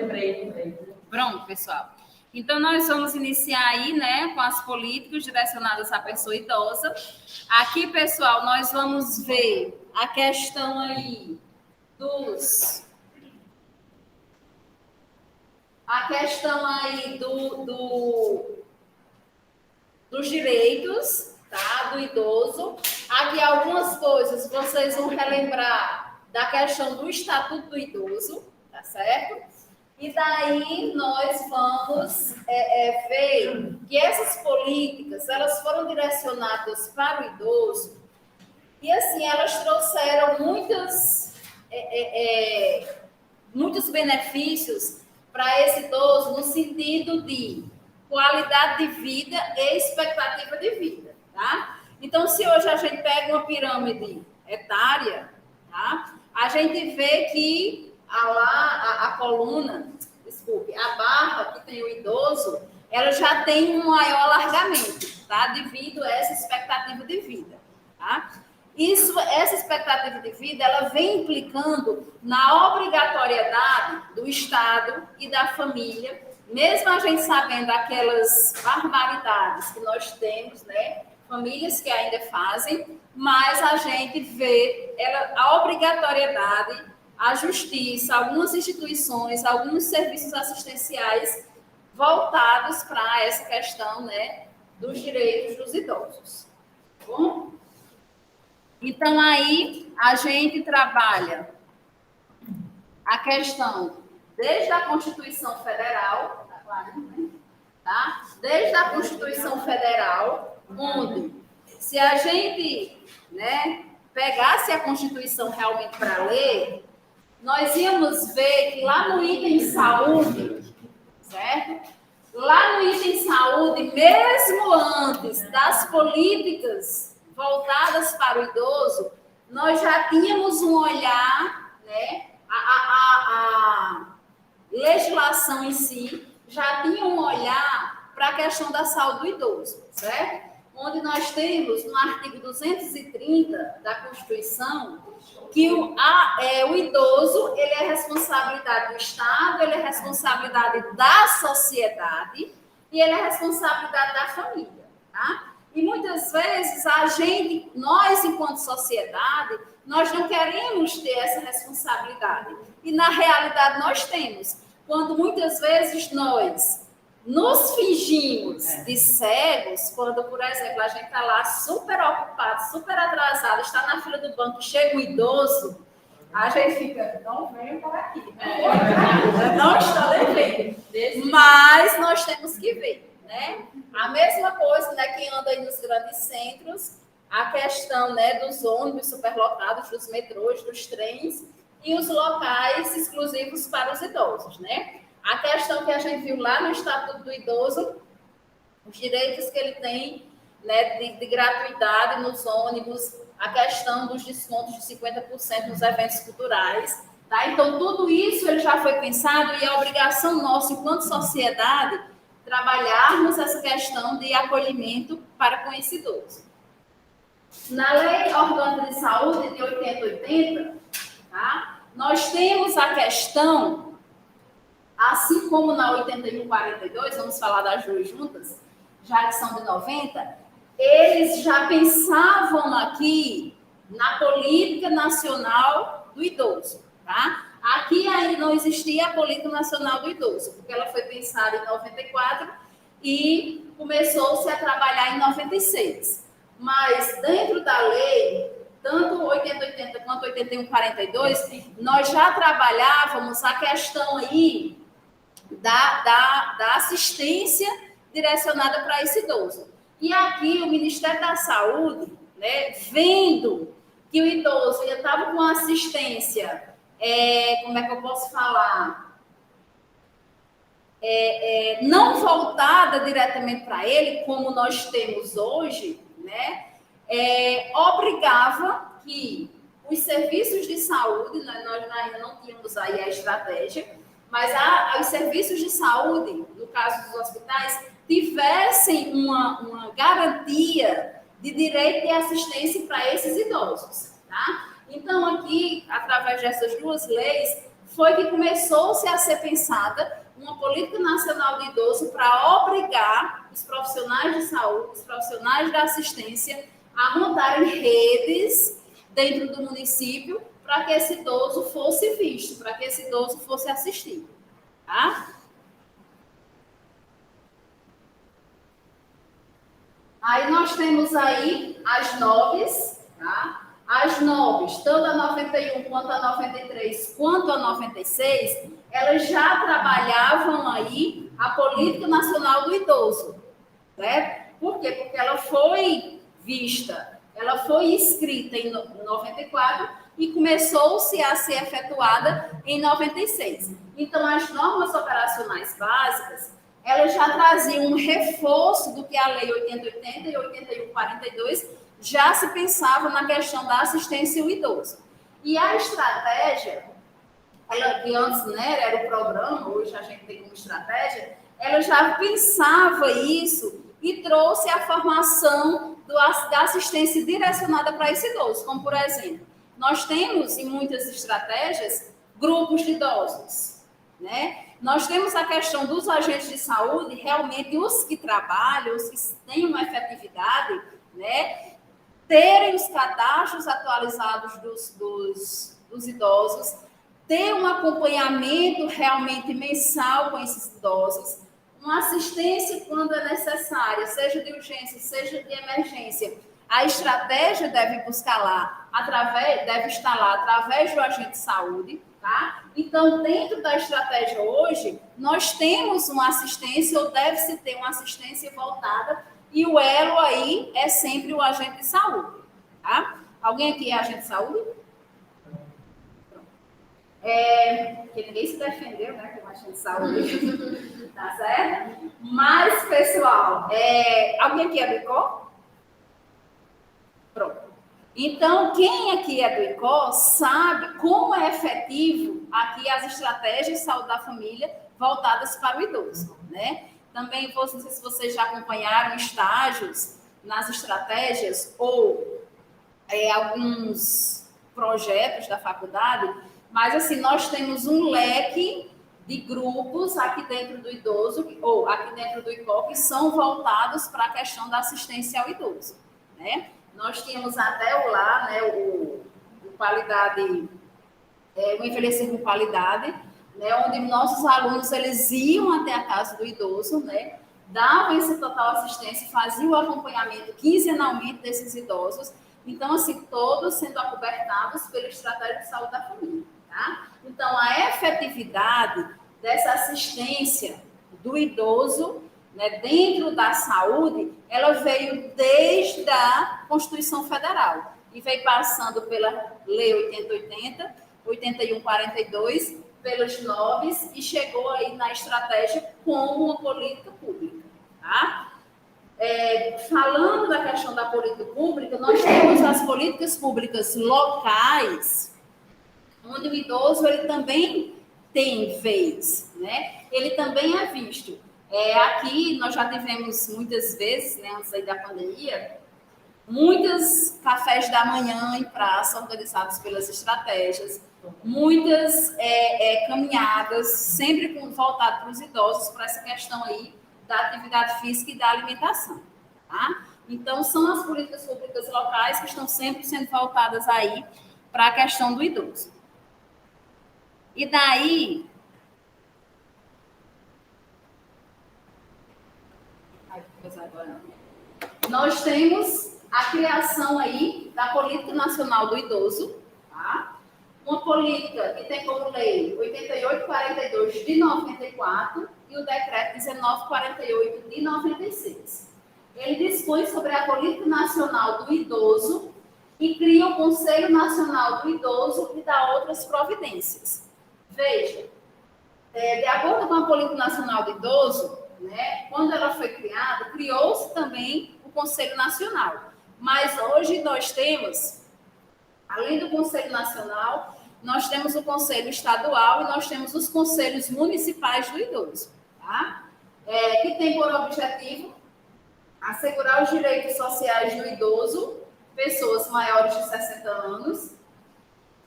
Lembrei. Pronto, pessoal. Então, nós vamos iniciar aí, né, com as políticas direcionadas à pessoa idosa. Aqui, pessoal, nós vamos ver a questão aí dos... A questão aí dos direitos, tá, do idoso. Aqui algumas coisas vocês vão relembrar da questão do Estatuto do Idoso, tá certo? E daí nós vamos ver que essas políticas, elas foram direcionadas para o idoso e, assim, elas trouxeram muitos benefícios para esse idoso no sentido de qualidade de vida e expectativa de vida, tá? Então, se hoje a gente pega uma pirâmide etária, tá? A gente vê que a coluna, desculpe, a barra que tem o idoso, ela já tem um maior alargamento, tá? Devido a essa expectativa de vida, tá? Essa expectativa de vida, ela vem implicando na obrigatoriedade do Estado e da família, mesmo a gente sabendo aquelas barbaridades que nós temos, né? Famílias que ainda fazem, mas a gente vê a obrigatoriedade, a justiça, algumas instituições, alguns serviços assistenciais voltados para essa questão, né, dos direitos dos idosos. Tá bom? Então, aí, a gente trabalha a questão desde a Constituição Federal, tá claro, né? Tá? Desde a Constituição Federal, onde, se a gente, né, pegasse a Constituição realmente para ler, nós íamos ver que lá no item saúde, certo? Lá no item saúde, mesmo antes das políticas voltadas para o idoso, nós já tínhamos um olhar, né? A legislação em si já tinha um olhar para a questão da saúde do idoso, certo? Onde nós temos, no artigo 230 da Constituição, que o idoso, ele é responsabilidade do Estado, ele é responsabilidade da sociedade e ele é responsabilidade da família, tá? E muitas vezes nós, enquanto sociedade, nós não queremos ter essa responsabilidade. E na realidade nós temos. Quando muitas vezes nós nos fingimos de cegos, quando, por exemplo, a gente está lá super ocupado, super atrasado, está na fila do banco, chega um idoso, a gente fica, não venham para aqui, não está devendo. Mas nós temos que ver. Né? A mesma coisa, né, quem anda aí nos grandes centros, a questão, né, dos ônibus superlotados, dos metrôs, dos trens e os locais exclusivos para os idosos, né? A questão que a gente viu lá no Estatuto do Idoso, os direitos que ele tem, né, de gratuidade nos ônibus, a questão dos descontos de 50% nos eventos culturais, tá? Então, tudo isso ele já foi pensado e é obrigação nossa, enquanto sociedade, trabalharmos essa questão de acolhimento para com esse idoso. Na Lei Orgânica de Saúde de 8080, tá? Nós temos a questão, assim como na 8142, vamos falar das duas juntas, já que são de 90, eles já pensavam aqui na política nacional do idoso, tá? Aqui ainda não existia a Política Nacional do Idoso, porque ela foi pensada em 94 e começou-se a trabalhar em 96. Mas dentro da lei, tanto 8080 quanto 8142, nós já trabalhávamos a questão aí da assistência direcionada para esse idoso. E aqui o Ministério da Saúde, né, vendo que o idoso já estava com assistência... como é que eu posso falar? Não voltada diretamente para ele, como nós temos hoje, né? Obrigava que os serviços de saúde, nós ainda não tínhamos aí a estratégia, mas os serviços de saúde, no caso dos hospitais, tivessem uma garantia de direito de assistência para esses idosos, tá? Então, aqui, através dessas duas leis, foi que começou-se a ser pensada uma política nacional do idoso para obrigar os profissionais de saúde, os profissionais da assistência, a montarem redes dentro do município para que esse idoso fosse visto, para que esse idoso fosse assistido. Tá? Aí nós temos aí as NOBs, tá? As NOBs, tanto a 91 quanto a 93, quanto a 96, elas já trabalhavam aí a Política Nacional do Idoso, certo? Por quê? Porque ela foi vista, ela foi escrita em 94 e começou-se a ser efetuada em 96. Então, as normas operacionais básicas, elas já traziam um reforço do que a Lei 8080 e 8142 já se pensava na questão da assistência ao idoso. E a estratégia, ela que antes, né, era o programa, hoje a gente tem como estratégia, ela já pensava isso e trouxe a formação da assistência direcionada para esse idoso. Como, por exemplo, nós temos em muitas estratégias grupos de idosos, né? Nós temos a questão dos agentes de saúde, realmente os que trabalham, os que têm uma efetividade, né? Terem os cadastros atualizados dos idosos, ter um acompanhamento realmente mensal com esses idosos, uma assistência quando é necessária, seja de urgência, seja de emergência. A estratégia deve buscar lá, deve estar lá através do agente de saúde, tá? Então, dentro da estratégia hoje, nós temos uma assistência, ou deve-se ter uma assistência voltada, e o elo aí é sempre o agente de saúde, tá? Alguém aqui é agente de saúde? Porque ninguém se defendeu, né, como agente de saúde, tá certo? Mas, pessoal, alguém aqui é do ICO? Pronto. Então, quem aqui é do ICO sabe como é efetivo aqui as estratégias de saúde da família voltadas para o idoso, né? Também, não sei se vocês já acompanharam estágios nas estratégias ou alguns projetos da faculdade, mas assim, nós temos um leque de grupos aqui dentro do idoso, ou aqui dentro do ICO, que são voltados para a questão da assistência ao idoso, né? Nós tínhamos até lá, né, o qualidade, o envelhecer com qualidade, né, onde nossos alunos eles iam até a casa do idoso, né, davam essa total assistência, faziam o acompanhamento quinzenalmente desses idosos. Então, assim, todos sendo acobertados pela estratégia de saúde da família, tá? Então, a efetividade dessa assistência do idoso, né, dentro da saúde, ela veio desde a Constituição Federal e veio passando pela Lei 8080, 8142, pelos NOBs e chegou aí na estratégia como uma política pública, tá? Falando da questão da política pública, nós temos as políticas públicas locais, onde o idoso ele também tem vez, né? Ele também é visto. Aqui nós já tivemos muitas vezes, né, antes aí da pandemia, muitos cafés da manhã em praça organizados pelas estratégias, muitas caminhadas, sempre voltado para os idosos, para essa questão aí da atividade física e da alimentação, tá? Então, são as políticas públicas locais que estão sempre sendo voltadas aí para a questão do idoso. E daí... nós temos a criação aí da Política Nacional do Idoso, tá? Uma política que tem como lei 8842 de 94 e o decreto 1948 de 96. Ele dispõe sobre a Política Nacional do Idoso e cria o Conselho Nacional do Idoso e dá outras providências. Veja, de acordo com a Política Nacional do Idoso, né, quando ela foi criada, criou-se também o Conselho Nacional. Mas hoje nós temos, além do Conselho Nacional, nós temos o Conselho Estadual e nós temos os Conselhos Municipais do Idoso, tá? Que tem por objetivo assegurar os direitos sociais do idoso, pessoas maiores de 60 anos,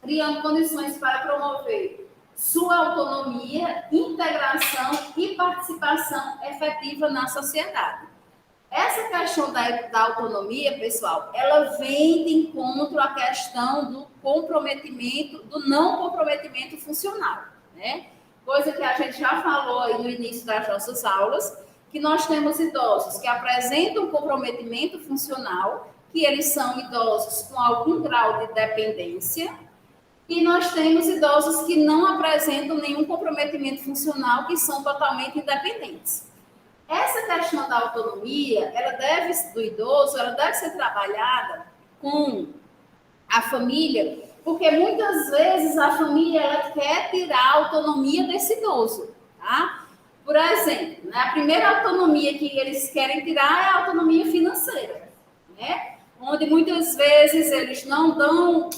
criando condições para promover sua autonomia, integração e participação efetiva na sociedade. Essa questão da autonomia, pessoal, ela vem de encontro à questão do comprometimento, do não comprometimento funcional, né? Coisa que a gente já falou aí no início das nossas aulas, que nós temos idosos que apresentam comprometimento funcional, que eles são idosos com algum grau de dependência, e nós temos idosos que não apresentam nenhum comprometimento funcional, que são totalmente independentes. Essa questão da autonomia, do idoso, ela deve ser trabalhada com a família, porque muitas vezes a família ela quer tirar a autonomia desse idoso, tá? Por exemplo, né, a primeira autonomia que eles querem tirar é a autonomia financeira, né? Onde muitas vezes eles não dão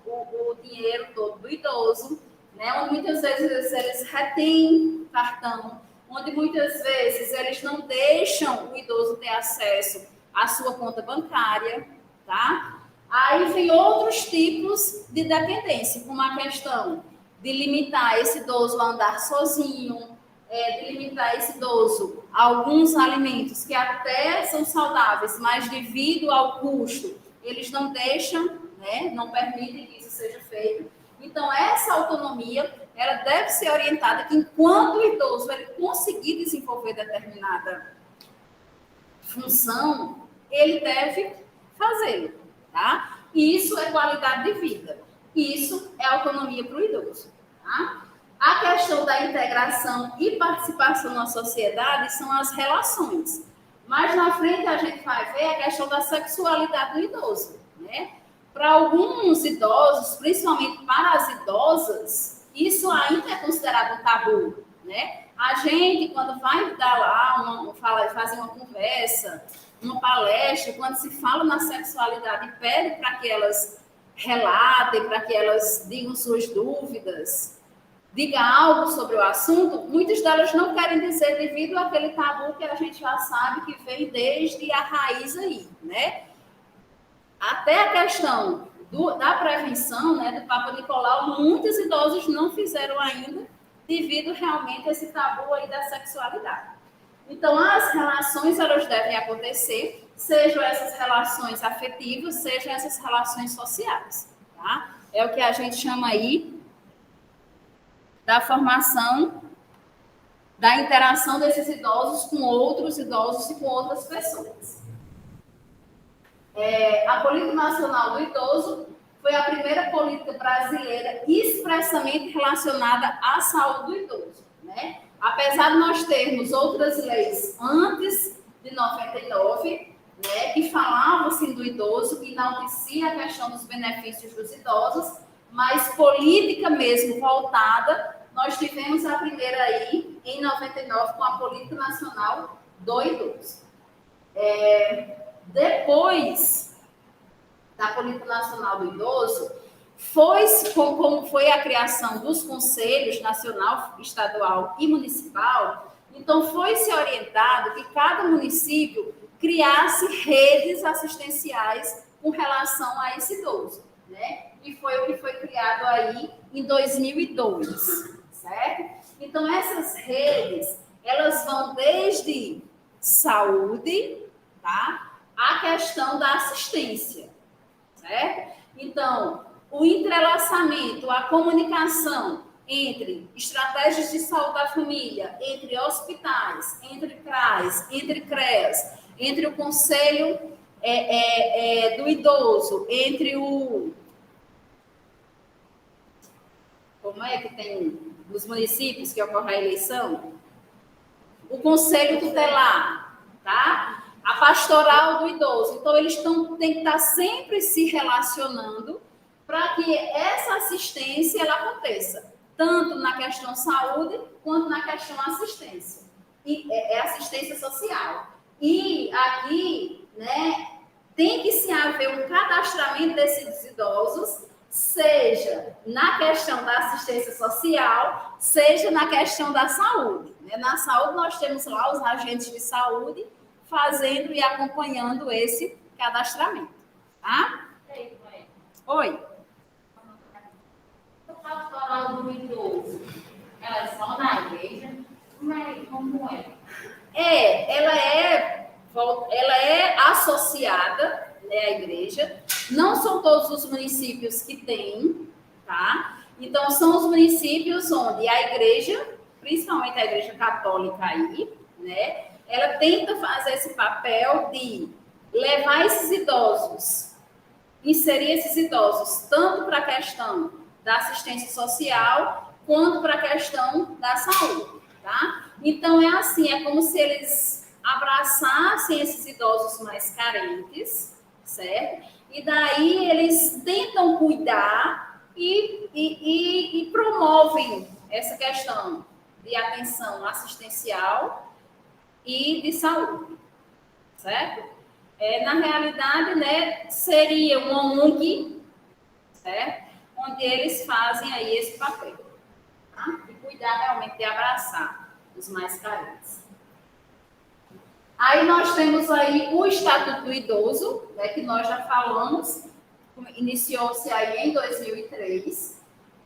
o dinheiro todo do idoso, né? Onde muitas vezes eles retêm cartão, onde muitas vezes eles não deixam o idoso ter acesso à sua conta bancária, tá? Aí vem outros tipos de dependência, como a questão de limitar esse idoso a andar sozinho, de limitar esse idoso a alguns alimentos que até são saudáveis, mas devido ao custo, eles não deixam, né, não permitem que isso seja feito. Então, essa autonomia, ela deve ser orientada que enquanto o idoso ele conseguir desenvolver determinada função, ele deve fazê-lo, tá? Isso é qualidade de vida. Isso é autonomia para o idoso, tá? A questão da integração e participação na sociedade são as relações. Mais na frente a gente vai ver a questão da sexualidade do idoso, né? Para alguns idosos, principalmente para as idosas, isso ainda é considerado um tabu, né? A gente, quando vai dar lá, fazer uma conversa, uma palestra, quando se fala na sexualidade, pede para que elas relatem, para que elas digam suas dúvidas, diga algo sobre o assunto, muitas delas não querem dizer devido àquele tabu que a gente já sabe que vem desde a raiz aí, né? Até a questão da prevenção, né, do Papa Nicolau, muitos idosos não fizeram ainda devido realmente a esse tabu aí da sexualidade. Então, as relações, elas devem acontecer, sejam essas relações afetivas, sejam essas relações sociais, tá? É o que a gente chama aí da formação, da interação desses idosos com outros idosos e com outras pessoas. A Política Nacional do Idoso foi a primeira política brasileira expressamente relacionada à saúde do idoso, né? Apesar de nós termos outras leis antes de 99, né, que falavam assim, do idoso, que enaltecia a questão dos benefícios dos idosos, mas política mesmo voltada, nós tivemos a primeira aí, em 99, com a Política Nacional do Idoso. Depois da Política Nacional do Idoso, como foi a criação dos conselhos nacional, estadual e municipal, então foi se orientado que cada município criasse redes assistenciais com relação a esse idoso, né? E foi o que foi criado aí em 2002, certo? Então, essas redes, elas vão desde saúde, tá? A questão da assistência, certo? Então, o entrelaçamento, a comunicação entre estratégias de saúde da família, entre hospitais, entre CRAs, entre CREAs, entre o conselho do idoso, entre o... Como é que tem nos municípios que ocorre a eleição? O conselho tutelar, tá? A pastoral do idoso. Então, eles têm que estar sempre se relacionando para que essa assistência ela aconteça, tanto na questão saúde, quanto na questão assistência. E assistência social. E aqui, né, tem que se haver um cadastramento desses idosos, seja na questão da assistência social, seja na questão da saúde. Né? Na saúde, nós temos lá os agentes de saúde fazendo e acompanhando esse cadastramento. Tá? Oi. No pastoral do idoso, Ela é só na igreja? Como é? Ela é associada, né, à igreja. Não são todos os municípios que têm, tá? Então, são os municípios onde a igreja, principalmente a igreja católica aí, né, ela tenta fazer esse papel de levar esses idosos, inserir esses idosos tanto para a questão da assistência social quanto para a questão da saúde, tá? Então, é assim, é como se eles abraçassem esses idosos mais carentes, certo? E daí eles tentam cuidar e promovem essa questão de atenção assistencial e de saúde, certo? Na realidade, né, seria uma ONG, certo? Onde eles fazem aí esse papel, tá? De cuidar realmente, de abraçar os mais carentes. Aí nós temos aí o Estatuto do Idoso, né, que nós já falamos, iniciou-se aí em 2003,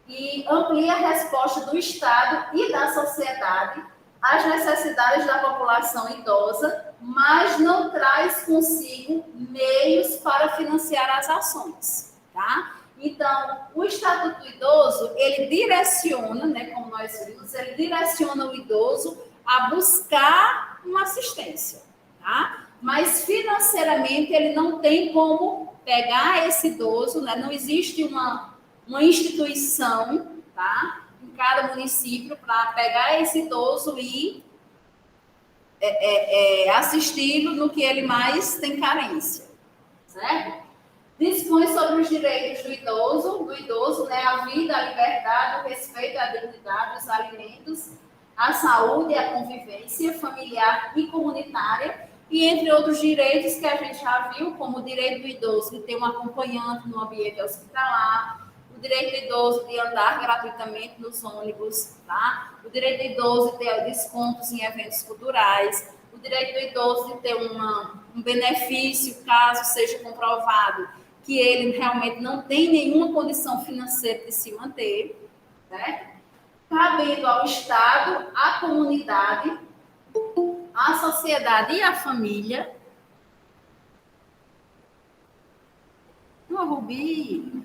e amplia a resposta do Estado e da sociedade às necessidades da população idosa, mas não traz consigo meios para financiar as ações, tá? Então, o Estatuto do Idoso, ele direciona, né, como nós vimos, ele direciona o idoso a buscar uma assistência, tá? Mas financeiramente ele não tem como pegar esse idoso, né? Não existe uma instituição, tá? Em cada município para pegar esse idoso e assisti-lo no que ele mais tem carência, certo? Dispõe sobre os direitos do idoso, né? A vida, a liberdade, o respeito à dignidade, os alimentos, a saúde e a convivência familiar e comunitária, e entre outros direitos que a gente já viu, como o direito do idoso de ter um acompanhante no ambiente hospitalar, o direito do idoso de andar gratuitamente nos ônibus, tá? O direito do idoso de ter descontos em eventos culturais, o direito do idoso de ter um benefício, caso seja comprovado que ele realmente não tem nenhuma condição financeira de se manter, certo? Cabendo ao Estado, à comunidade, à sociedade e à família. Não, Rubi.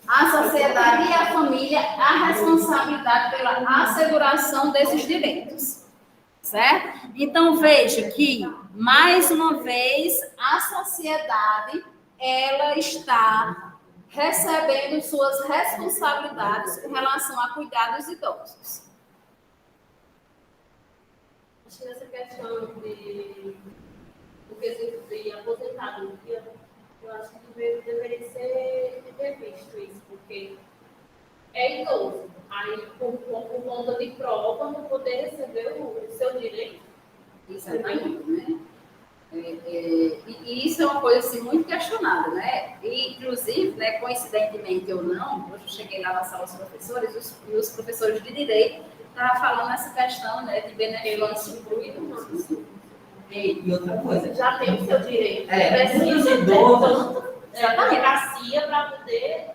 A sociedade e a família a responsabilidade pela asseguração desses direitos, certo? Então, veja que, mais uma vez, a sociedade, ela está recebendo suas responsabilidades com relação a cuidar dos idosos. Acho que nessa questão do quesito de aposentadoria, eu acho que deveria ser revisto isso, porque é idoso, aí por conta de prova não poder receber o seu direito. Exatamente, né? E isso é uma coisa assim, muito questionada, né? E, inclusive, né, coincidentemente ou não, hoje eu cheguei lá na sala dos professores e os professores de direito estavam falando essa questão, né, de benefício incluído. E outra coisa. Já tem o seu direito. Precisa ter advocacia para poder.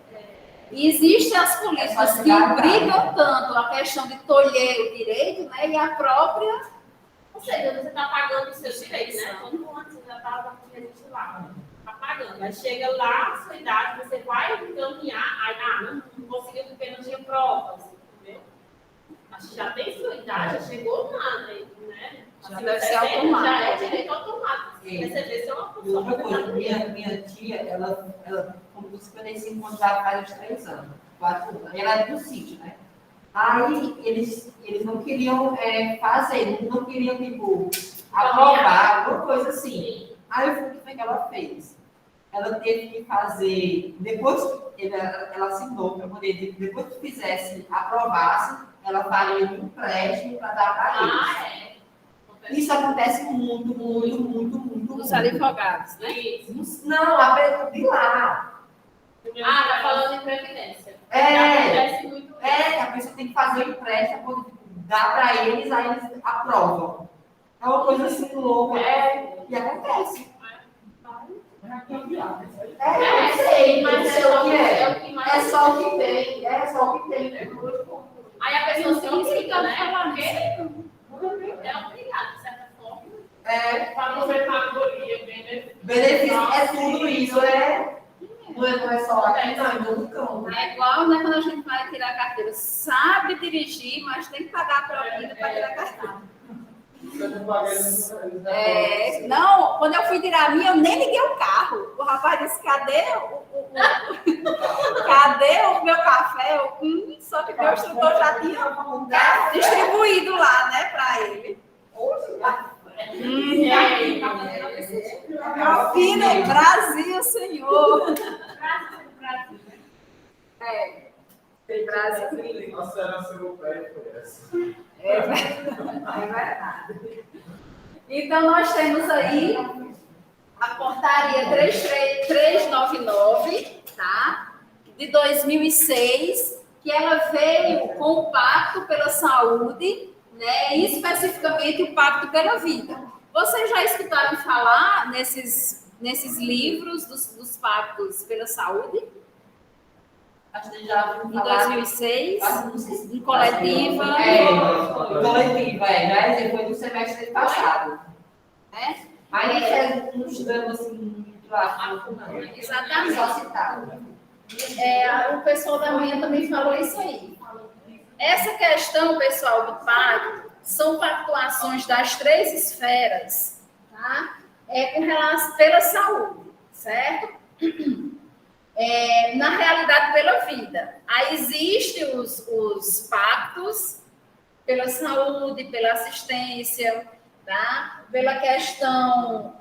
E existem as políticas que brigam tanto a questão de tolher o direito, né, e a própria. Ou seja, você está pagando os seus direitos, né? Quando antes você já estava lá, está pagando. Aí chega lá, a sua idade, você vai encaminhar, aí não conseguiu porque não tinha provas, entendeu? Acho que já tem sua idade, já chegou lá, né? Já deve ser automático. Já é direito automático. Receber seu uma função. Outra coisa, minha tia, ela completou 55 anos já faz uns 3 anos, 4 anos. Ela é do sítio, né? Aí eles não queriam fazer, não queriam, tipo, aprovar, alguma coisa assim. Aí o que foi que ela fez? Ela teve que fazer, depois que ela assinou para poder, depois que fizesse, aprovasse, ela faria um empréstimo para dar para eles. Isso acontece muito. Dos advogados, né? Não, a de lá. Tá falando em previdência. Acontece muito. A pessoa tem que fazer o empréstimo, dá para eles, aí eles aprovam. É uma coisa assim louca. E acontece. Não sei, mas é o que só o que tem, só o que tem. Aí a pessoa se obriga, né? falar Porque nisso. é obrigado, de certa forma. Para Aposentadoria, benefício é tudo isso, não é só aqui, não, em todo canto. É igual, né, quando a gente vai tirar a carteira. Sabe dirigir, mas tem que pagar a propina para tirar a carteira. Não, quando eu fui tirar a minha, eu nem liguei o carro. O rapaz disse, cadê cadê o meu café? Só que meu instrutor já tinha distribuído lá, né, para ele. Propina, Brasil, senhor. Brasil. Brasil. Nossa herança europeia foi essa. É verdade. Então, nós temos aí a portaria 399, tá? De 2006, que ela veio com o Pacto pela Saúde, né? E especificamente o Pacto pela Vida. Vocês já escutaram falar nesses livros dos Pactos pela Saúde? Acho que já ouviu Em falar. 2006, Não sei se- em coletiva. Coletiva, já foi no semestre passado. Né? Aí não estudamos assim, muito a fundo, não. Exatamente. Só citado. O pessoal da manhã também falou isso aí. Essa questão, pessoal, do pacto, são pactuações das 3 esferas, tá? Com relação pela saúde, certo? Na realidade, pela vida. Aí existem os pactos pela saúde, pela assistência, tá? Pela questão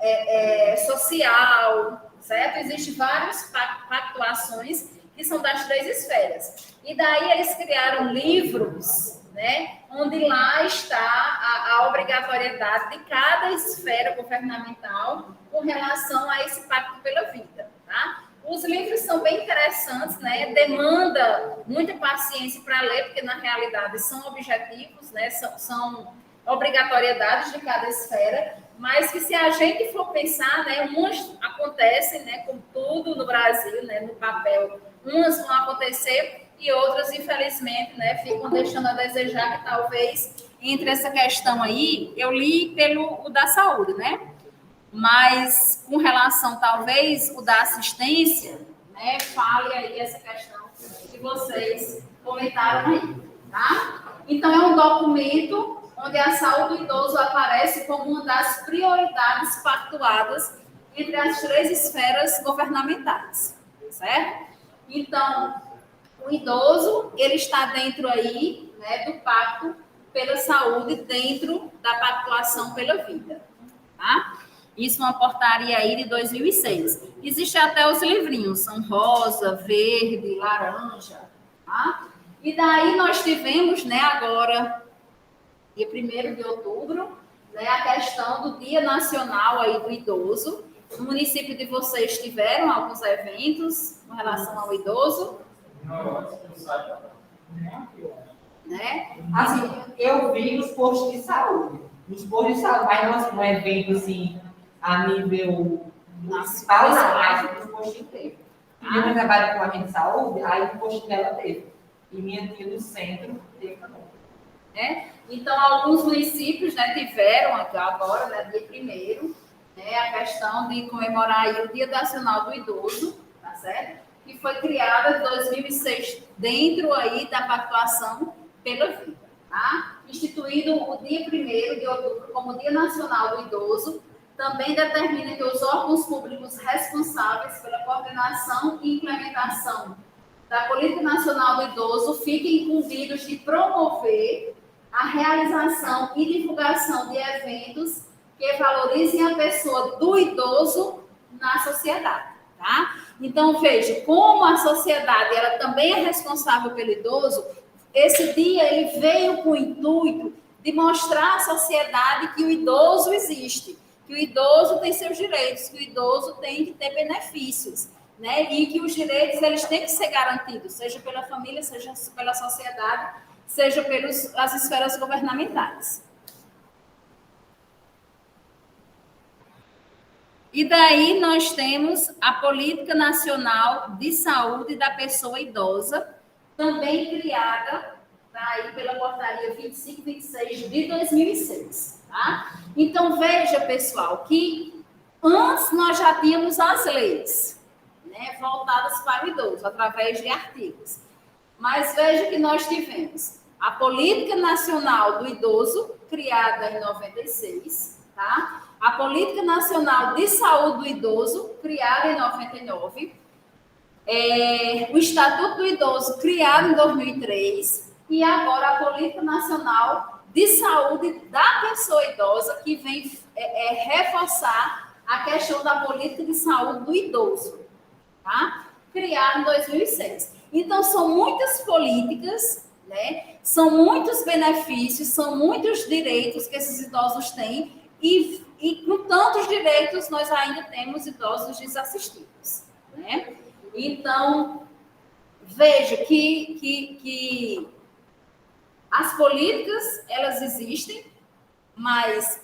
social, certo? Existem várias pactuações que são das 3 esferas. E daí eles criaram livros, né? Onde lá está a obrigatoriedade de cada esfera governamental com relação a esse pacto pela vida, tá? Os livros são bem interessantes, né? Demanda muita paciência para ler, porque na realidade são objetivos, né? São obrigatoriedades de cada esfera, mas que se a gente for pensar, né, umas acontecem, né, como tudo no Brasil, né, no papel, umas vão acontecer e outras, infelizmente, né, ficam deixando a desejar, que talvez entre essa questão aí, eu li o da saúde, né? Mas com relação, talvez, o da assistência, né, fale aí essa questão que vocês comentaram aí, tá? Então, é um documento onde a saúde do idoso aparece como uma das prioridades pactuadas entre as 3 esferas governamentais, certo? Então, o idoso, ele está dentro aí, né, do pacto pela saúde, dentro da pactuação pela vida, tá? Isso é uma portaria aí de 2006. Existe até os livrinhos, são rosa, verde, laranja, tá? E daí nós tivemos, né, agora, dia 1º de outubro, né, a questão do Dia Nacional aí do Idoso. No município de vocês tiveram alguns eventos com relação ao idoso? Não, antes que eu saiba. Né? Assim, eu vi nos postos de saúde. Nos postos de saúde, mas não assim, um evento assim, a nível municipal, não, mas nos postos teve. Minha mãe trabalha com a rede de saúde, aí o posto dela teve. E minha tia do centro teve também. Né? Então, alguns municípios, né, tiveram agora, né, dia 1º, né, a questão de comemorar aí o Dia Nacional do Idoso, tá certo? Que foi criada em 2006, dentro aí da pactuação pela vida, tá? Instituído o dia 1º de outubro como Dia Nacional do Idoso, também determina que os órgãos públicos responsáveis pela coordenação e implementação da Política Nacional do Idoso fiquem incumbidos de promover a realização e divulgação de eventos que valorizem a pessoa do idoso na sociedade, tá? Então, veja, como a sociedade ela também é responsável pelo idoso, esse dia ele veio com o intuito de mostrar à sociedade que o idoso existe, que o idoso tem seus direitos, que o idoso tem que ter benefícios, né? E que os direitos eles têm que ser garantidos, seja pela família, seja pela sociedade, seja pelas esferas governamentais. E daí nós temos a Política Nacional de Saúde da Pessoa Idosa, também criada aí pela Portaria 2526 de 2006. Tá? Então, veja, pessoal, que antes nós já tínhamos as leis, né, voltadas para o idoso, através de artigos. Mas veja que nós tivemos a Política Nacional do Idoso, criada em 96, tá? A Política Nacional de Saúde do Idoso, criada em 99, o Estatuto do Idoso, criado em 2003, e agora a Política Nacional de Saúde da Pessoa Idosa, que vem reforçar a questão da política de saúde do idoso, tá? Criada em 2006. Então, são muitas políticas, né? São muitos benefícios, são muitos direitos que esses idosos têm, e com tantos direitos, nós ainda temos idosos desassistidos, né? Então, veja que as políticas, elas existem, mas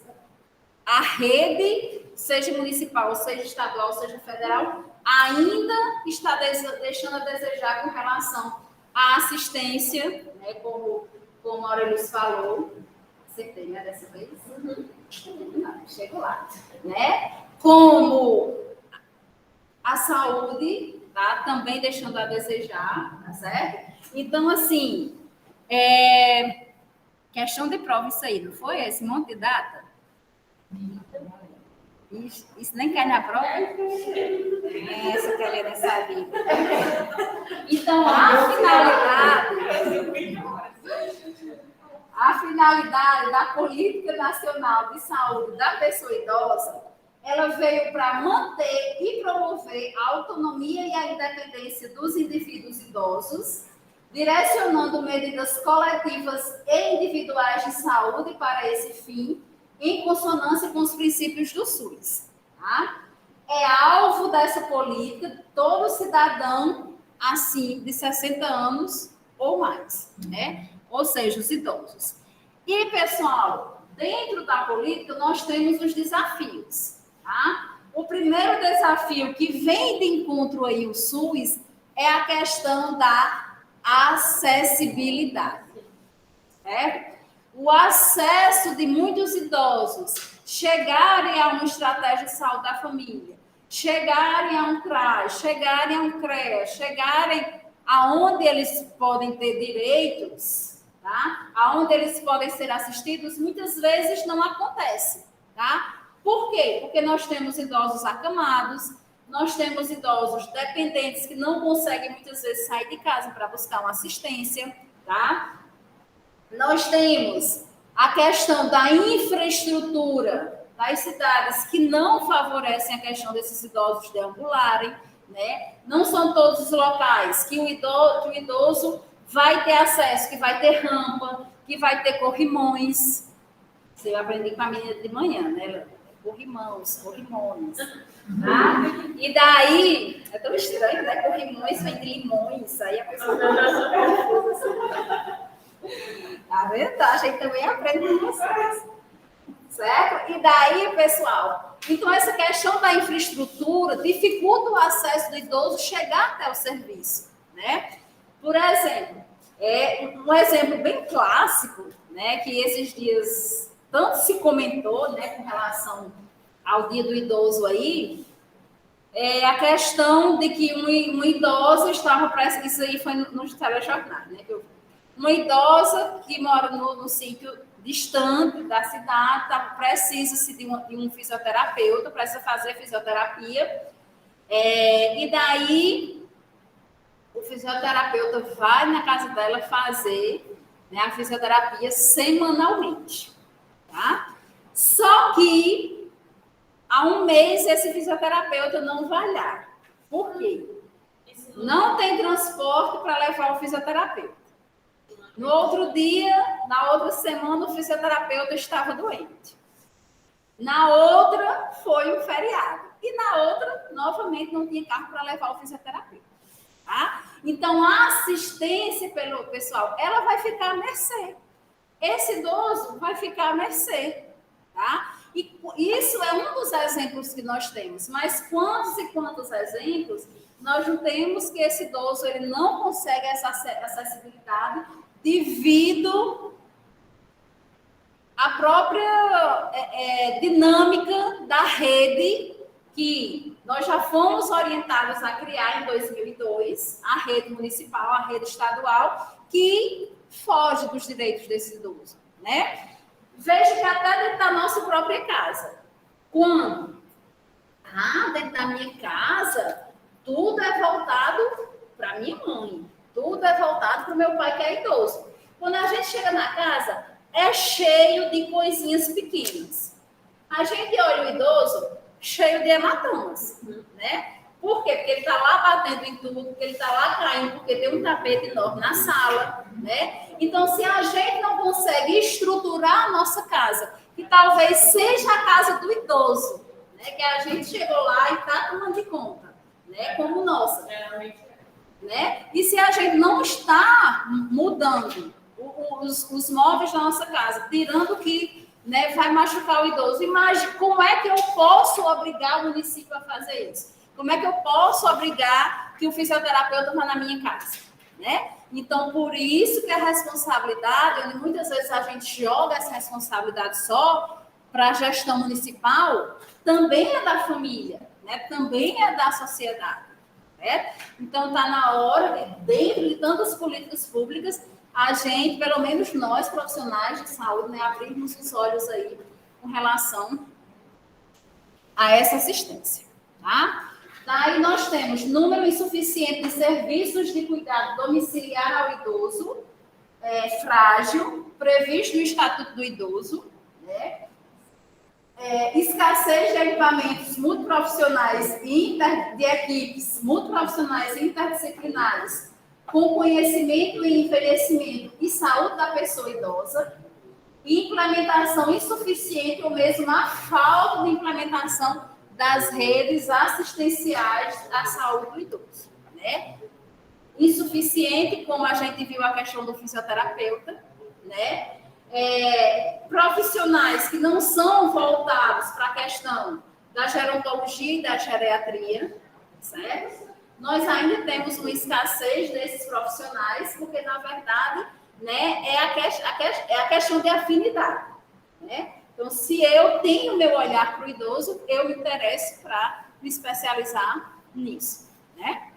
a rede, seja municipal, seja estadual, seja federal, ainda está deixando a desejar com relação à assistência, né, como a Aurelius falou. Acertei, né, dessa vez? Chego lá. Né? Como a saúde, tá? Também deixando a desejar, tá certo? Então, assim, questão de prova isso aí, não foi? Esse monte de data? Isso nem cai na prova? Essa que a Helena sabia. Então, a finalidade da Política Nacional de Saúde da Pessoa Idosa, ela veio para manter e promover a autonomia e a independência dos indivíduos idosos, direcionando medidas coletivas e individuais de saúde para esse fim, em consonância com os princípios do SUS. Tá? É alvo dessa política todo cidadão acima de 60 anos ou mais, né? Ou seja, os idosos. E, pessoal, dentro da política, nós temos os desafios. Tá? O primeiro desafio que vem de encontro aí o SUS é a questão da acessibilidade. Certo? O acesso de muitos idosos chegarem a uma estratégia de saúde da família, chegarem a um CRAS, chegarem a um CREA, chegarem aonde eles podem ter direitos, tá? Aonde eles podem ser assistidos, muitas vezes não acontece, tá? Por quê? Porque nós temos idosos acamados, nós temos idosos dependentes que não conseguem muitas vezes sair de casa para buscar uma assistência, tá? Nós temos a questão da infraestrutura das cidades que não favorecem a questão desses idosos deambularem, né? Não são todos os locais que o idoso vai ter acesso, que vai ter rampa, que vai ter corrimões. Eu aprendi com a menina de manhã, né? Corrimões. Tá? E daí, é tão estranho, né? Corrimões vem de limões, aí a pessoa fica confusa. Tá vendo? A gente também aprende com vocês. Certo? E daí, pessoal, então essa questão da infraestrutura dificulta o acesso do idoso chegar até o serviço, né? Por exemplo, um exemplo bem clássico, né, que esses dias tanto se comentou, né, com relação ao Dia do Idoso aí, é a questão de que um idoso estava, isso aí foi nos telejornais, né, uma idosa que mora no sítio distante da cidade, precisa-se de um fisioterapeuta, precisa fazer fisioterapia, e daí o fisioterapeuta vai na casa dela fazer, né, a fisioterapia semanalmente, tá? Só que há um mês esse fisioterapeuta não vai lá. Por quê? Não tem transporte para levar o fisioterapeuta. No outro dia, na outra semana, o fisioterapeuta estava doente. Na outra, foi um feriado. E na outra, novamente, não tinha carro para levar o fisioterapeuta. Tá? Então, a assistência pelo pessoal, ela vai ficar à mercê. Esse idoso vai ficar à mercê. Tá? E isso é um dos exemplos que nós temos. Mas quantos e quantos exemplos nós não temos que esse idoso ele não consegue essa acessibilidade devido à própria dinâmica da rede que nós já fomos orientados a criar em 2002, a rede municipal, a rede estadual, que foge dos direitos desse idoso, né? Veja que até dentro da nossa própria casa. Quando? Dentro da minha casa, tudo é voltado para minha mãe, tudo é voltado para o meu pai que é idoso. Quando a gente chega na casa, é cheio de coisinhas pequenas. A gente olha o idoso cheio de hematomas, né? Por quê? Porque ele está lá batendo em tudo, porque ele está lá caindo, porque tem um tapete enorme na sala, né? Então, se a gente não consegue estruturar a nossa casa, que talvez seja a casa do idoso, né? Que a gente chegou lá e está tomando de conta, né? Como nossa. Né? E se a gente não está mudando os móveis da nossa casa, tirando o que, né, vai machucar o idoso, imagine como é que eu posso obrigar o município a fazer isso? Como é que eu posso obrigar que o fisioterapeuta vá na minha casa? Né? Então, por isso que a responsabilidade, onde muitas vezes a gente joga essa responsabilidade só para a gestão municipal, também é da família, né? Também é da sociedade. Né? Então, está na hora, dentro de tantas políticas públicas, a gente, pelo menos nós, profissionais de saúde, né, abrirmos os olhos aí com relação a essa assistência. Tá? Daí nós temos número insuficiente de serviços de cuidado domiciliar ao idoso, frágil, previsto no Estatuto do Idoso, né? Escassez de equipamentos multiprofissionais e de equipes multiprofissionais e interdisciplinares com conhecimento e envelhecimento e saúde da pessoa idosa, implementação insuficiente ou mesmo a falta de implementação das redes assistenciais à saúde do idoso, né? Insuficiente, como a gente viu a questão do fisioterapeuta, né? Profissionais que não são voltados para a questão da gerontologia e da geriatria, certo? Nós ainda temos uma escassez desses profissionais, porque, na verdade, né, é a questão de afinidade, né? Então, se eu tenho meu olhar para o idoso, eu me interesso para me especializar nisso, né?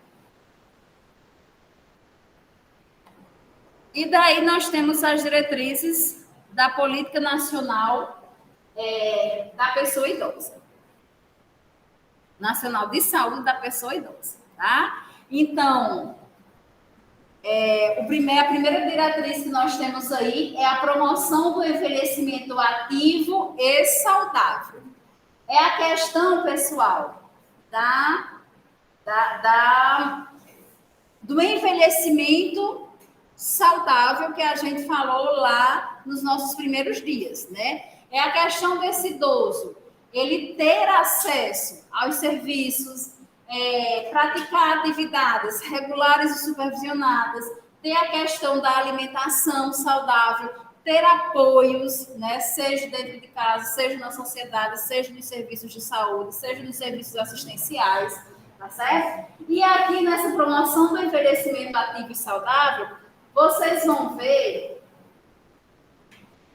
E daí nós temos as diretrizes da Política Nacional da Pessoa Idosa. Nacional de Saúde da Pessoa Idosa, tá? Então, a primeira diretriz que nós temos aí é a promoção do envelhecimento ativo e saudável. É a questão, pessoal, do envelhecimento saudável que a gente falou lá nos nossos primeiros dias, né? É a questão desse idoso, ele ter acesso aos serviços, praticar atividades regulares e supervisionadas, ter a questão da alimentação saudável, ter apoios, né? Seja dentro de casa, seja na sociedade, seja nos serviços de saúde, seja nos serviços assistenciais, tá certo? E aqui nessa promoção do envelhecimento ativo e saudável, vocês vão ver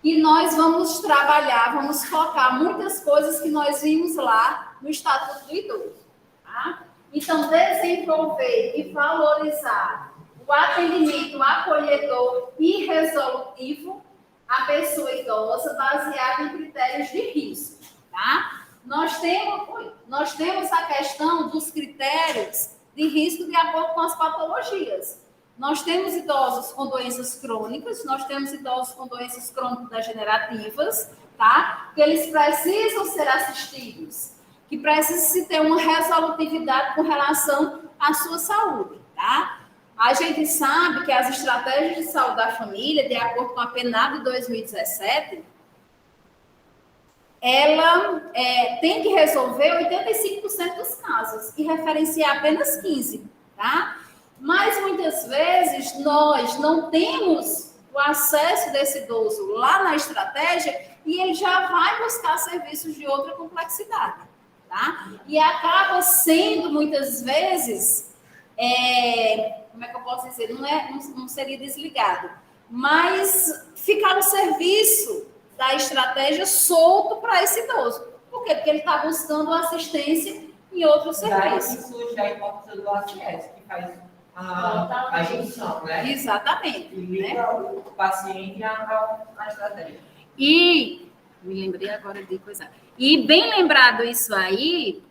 que nós vamos trabalhar, vamos focar muitas coisas que nós vimos lá no Estatuto do Idoso. Tá? Então, desenvolver e valorizar o atendimento acolhedor e resolutivo à pessoa idosa baseado em critérios de risco. Tá? Nós temos a questão dos critérios de risco de acordo com as patologias. Nós temos idosos com doenças crônicas, nós temos idosos com doenças crônico-degenerativas, tá? Que eles precisam ser assistidos, que precisa se ter uma resolutividade com relação à sua saúde, tá? A gente sabe que as estratégias de saúde da família, de acordo com a PNAD de 2017, ela tem que resolver 85% dos casos e referenciar apenas 15%, tá? Mas muitas vezes nós não temos o acesso desse idoso lá na estratégia e ele já vai buscar serviços de outra complexidade, tá? E acaba sendo, muitas vezes, como é que eu posso dizer? Não seria desligado, mas ficar no serviço da estratégia solto para esse idoso. Por quê? Porque ele está buscando assistência em outro Daí que serviço. surge a importância do ACS, que faz a junção, né? Exatamente. E liga o paciente à estratégia. E me lembrei agora de coisa. E bem lembrado isso aí,